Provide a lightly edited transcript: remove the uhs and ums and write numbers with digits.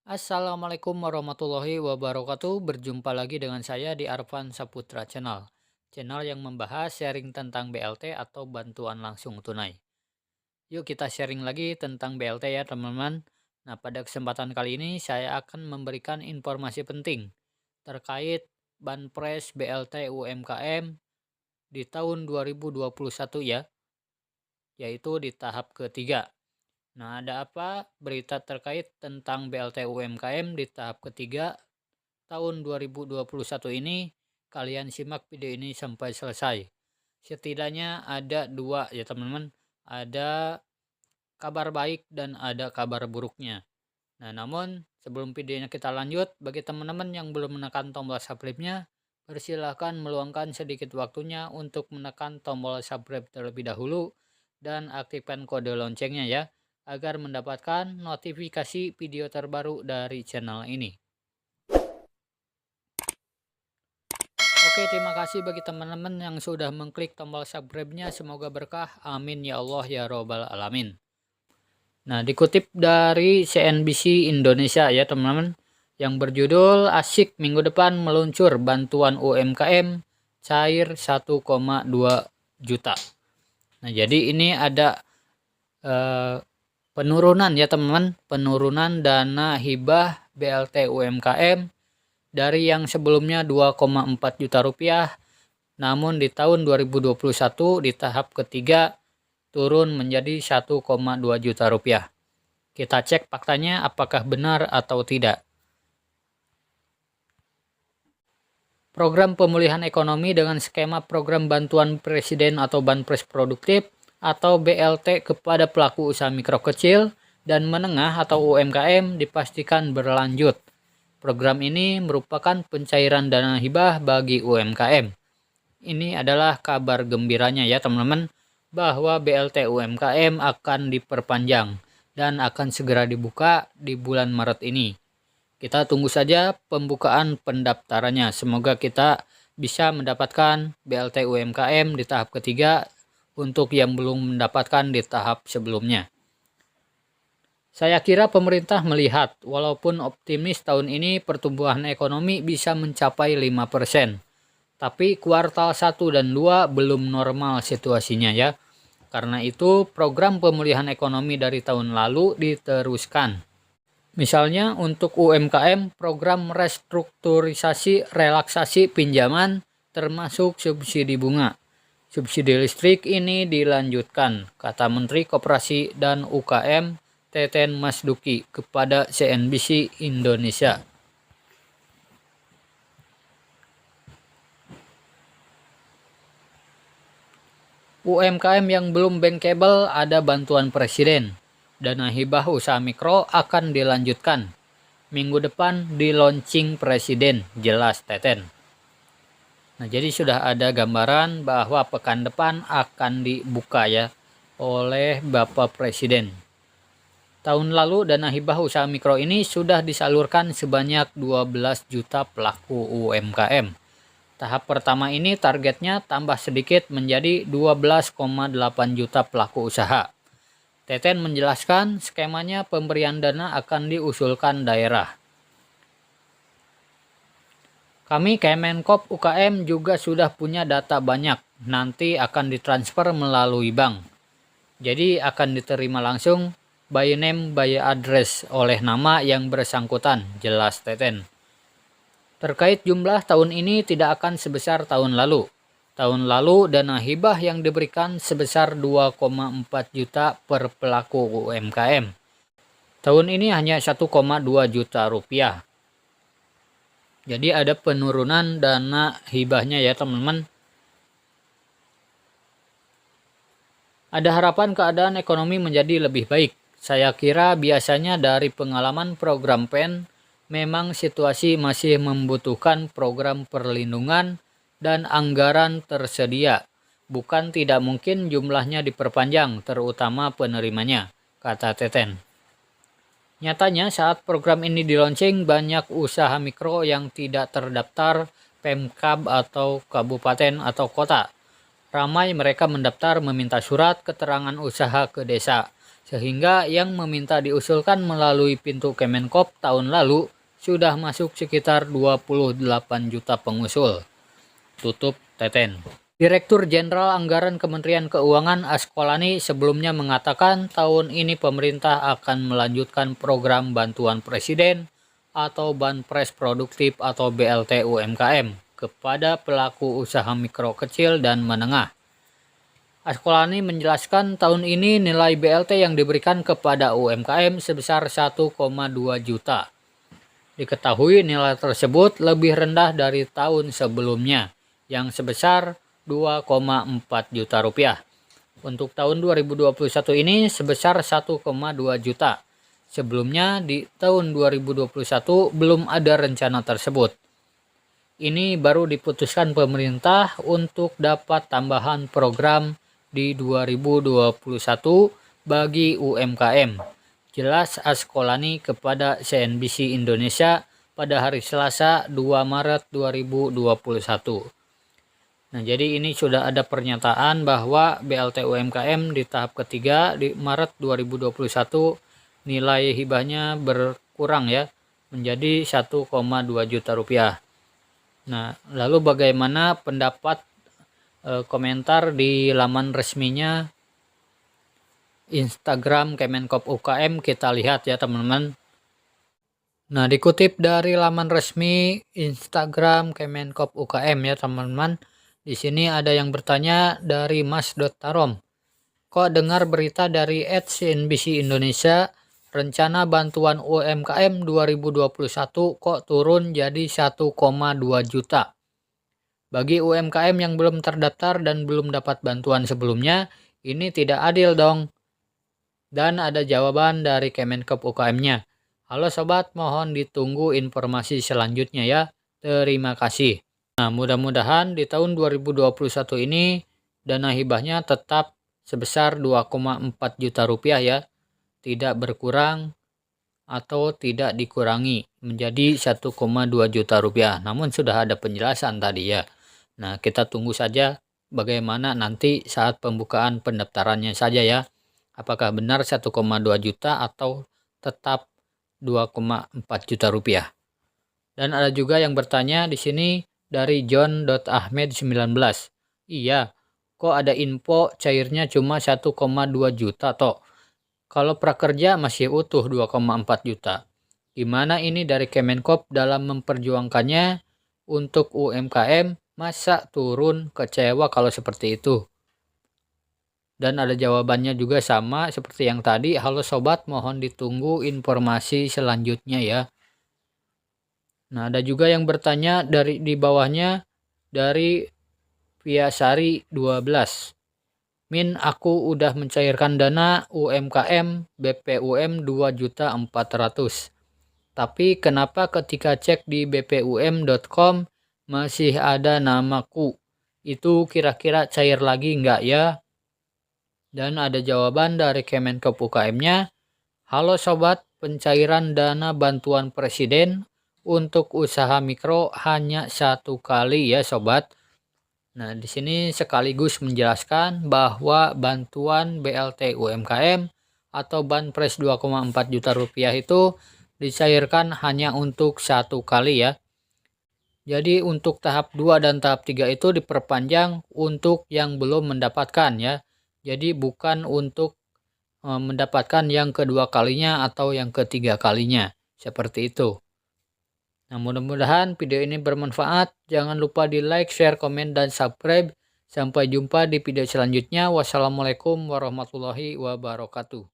Assalamualaikum warahmatullahi wabarakatuh. Berjumpa lagi dengan saya di Arfan Saputra Channel. Channel yang membahas sharing tentang BLT atau bantuan langsung tunai. Yuk kita sharing lagi tentang BLT ya teman-teman. Nah, pada kesempatan kali ini saya akan memberikan informasi penting terkait Banpres BLT UMKM di tahun 2021 ya, yaitu di tahap ketiga. Nah, ada apa berita terkait tentang BLT UMKM di tahap ketiga tahun 2021 ini? Kalian simak video ini sampai selesai. Setidaknya ada dua ya teman-teman. Ada kabar baik dan ada kabar buruknya. Nah, namun sebelum videonya kita lanjut, bagi teman-teman yang belum menekan tombol subscribe-nya, persilahkan meluangkan sedikit waktunya untuk menekan tombol subscribe terlebih dahulu dan aktifkan kode loncengnya ya, agar mendapatkan notifikasi video terbaru dari channel ini. Oke, terima kasih bagi teman-teman yang sudah mengklik tombol subscribe-nya. Semoga berkah. Amin ya Allah ya Robbal Alamin. Nah, dikutip dari CNBC Indonesia ya teman-teman, yang berjudul Asyik minggu depan meluncur bantuan UMKM cair 1,2 juta. Nah, jadi ini ada penurunan ya teman-teman, penurunan dana hibah BLT UMKM dari yang sebelumnya 2,4 juta rupiah, namun di tahun 2021 di tahap ketiga turun menjadi 1,2 juta rupiah. Kita cek faktanya apakah benar atau tidak. Program pemulihan ekonomi dengan skema program bantuan presiden atau Banpres produktif atau BLT kepada pelaku usaha mikro kecil dan menengah atau UMKM dipastikan berlanjut. Program ini merupakan pencairan dana hibah bagi UMKM. Ini adalah kabar gembiranya ya teman-teman, bahwa BLT UMKM akan diperpanjang dan akan segera dibuka di bulan Maret ini. Kita tunggu saja pembukaan pendaftarannya. Semoga kita bisa mendapatkan BLT UMKM di tahap ketiga untuk yang belum mendapatkan di tahap sebelumnya. Saya kira pemerintah melihat walaupun optimis tahun ini pertumbuhan ekonomi bisa mencapai 5%. Tapi kuartal 1 dan 2 belum normal situasinya ya. Karena itu program pemulihan ekonomi dari tahun lalu diteruskan. Misalnya untuk UMKM, program restrukturisasi relaksasi pinjaman termasuk subsidi bunga. Subsidi listrik ini dilanjutkan, kata Menteri Koperasi dan UKM Teten Masduki kepada CNBC Indonesia. UMKM yang belum bankable ada bantuan presiden. Dana hibah usaha mikro akan dilanjutkan. Minggu depan di launching presiden, jelas Teten. Nah, jadi sudah ada gambaran bahwa pekan depan akan dibuka ya oleh Bapak Presiden. Tahun lalu dana hibah usaha mikro ini sudah disalurkan sebanyak 12 juta pelaku UMKM. Tahap pertama ini targetnya tambah sedikit menjadi 12,8 juta pelaku usaha. Teten menjelaskan skemanya pemberian dana akan diusulkan daerah. Kami Kemenkop UKM juga sudah punya data banyak, nanti akan ditransfer melalui bank. Jadi akan diterima langsung by name by address oleh nama yang bersangkutan, jelas Teten. Terkait jumlah tahun ini tidak akan sebesar tahun lalu. Tahun lalu dana hibah yang diberikan sebesar 2,4 juta per pelaku UMKM. Tahun ini hanya 1,2 juta rupiah. Jadi ada penurunan dana hibahnya ya teman-teman. Ada harapan keadaan ekonomi menjadi lebih baik. Saya kira biasanya dari pengalaman program PEN, memang situasi masih membutuhkan program perlindungan dan anggaran tersedia. Bukan tidak mungkin jumlahnya diperpanjang, terutama penerimanya, kata Teten. Nyatanya saat program ini dilaunching, banyak usaha mikro yang tidak terdaftar Pemkab atau kabupaten atau kota. Ramai mereka mendaftar meminta surat keterangan usaha ke desa. Sehingga yang meminta diusulkan melalui pintu Kemenkop tahun lalu sudah masuk sekitar 28 juta pengusul. Tutup Teten. Direktur Jenderal Anggaran Kementerian Keuangan Askolani sebelumnya mengatakan tahun ini pemerintah akan melanjutkan program bantuan presiden atau Banpres Produktif atau BLT UMKM kepada pelaku usaha mikro kecil dan menengah. Askolani menjelaskan tahun ini nilai BLT yang diberikan kepada UMKM sebesar 1,2 juta. Diketahui nilai tersebut lebih rendah dari tahun sebelumnya yang sebesar 2,4 juta rupiah. Untuk tahun 2021 ini sebesar 1,2 juta. Sebelumnya di tahun 2021 belum ada rencana tersebut. Ini baru diputuskan pemerintah untuk dapat tambahan program di 2021 bagi UMKM. Jelas Askolani kepada CNBC Indonesia pada hari Selasa 2 Maret 2021. Nah, jadi ini sudah ada pernyataan bahwa BLT UMKM di tahap ketiga di Maret 2021 nilai hibahnya berkurang ya menjadi 1,2 juta rupiah. Nah, lalu bagaimana pendapat komentar di laman resminya Instagram Kemenkop UKM, kita lihat ya teman-teman. Nah, dikutip dari laman resmi Instagram Kemenkop UKM ya teman-teman. Di sini ada yang bertanya dari Mas.Tarom. Kok dengar berita dari @CNBC Indonesia rencana bantuan UMKM 2021 kok turun jadi 1,2 juta. Bagi UMKM yang belum terdaftar dan belum dapat bantuan sebelumnya, ini tidak adil dong. Dan ada jawaban dari Kemenkop UKM-nya. Halo sobat, mohon ditunggu informasi selanjutnya ya. Terima kasih. Nah, mudah-mudahan di tahun 2021 ini dana hibahnya tetap sebesar 2,4 juta rupiah ya. Tidak berkurang atau tidak dikurangi menjadi 1,2 juta rupiah. Namun sudah ada penjelasan tadi ya. Nah, kita tunggu saja bagaimana nanti saat pembukaan pendaftarannya saja ya. Apakah benar 1,2 juta atau tetap 2,4 juta rupiah. Dan ada juga yang bertanya di sini dari John.Ahmed19. Iya, kok ada info cairnya cuma 1,2 juta toh. Kalau prakerja masih utuh 2,4 juta. Gimana ini dari Kemenkop dalam memperjuangkannya untuk UMKM? Masa turun, kecewa kalau seperti itu? Dan ada jawabannya juga sama seperti yang tadi. Halo sobat, mohon ditunggu informasi selanjutnya ya. Nah, ada juga yang bertanya dari di bawahnya dari Viasari 12. Min, aku udah mencairkan dana UMKM BPUM 2.400.000. Tapi kenapa ketika cek di bpum.com masih ada namaku? Itu kira-kira cair lagi nggak ya? Dan ada jawaban dari Kemenkop UKM-nya. Halo sobat, pencairan dana bantuan presiden untuk usaha mikro hanya 1 kali ya sobat. Nah, di sini sekaligus menjelaskan bahwa bantuan BLT UMKM atau Banpres 2,4 juta rupiah itu dicairkan hanya untuk 1 kali ya. Jadi untuk tahap 2 dan tahap 3 itu diperpanjang untuk yang belum mendapatkan ya. Jadi bukan untuk mendapatkan yang kedua kalinya atau yang ketiga kalinya. Seperti itu. Nah, mudah-mudahan video ini bermanfaat. Jangan lupa di like, share, komen, dan subscribe. Sampai jumpa di video selanjutnya. Wassalamualaikum warahmatullahi wabarakatuh.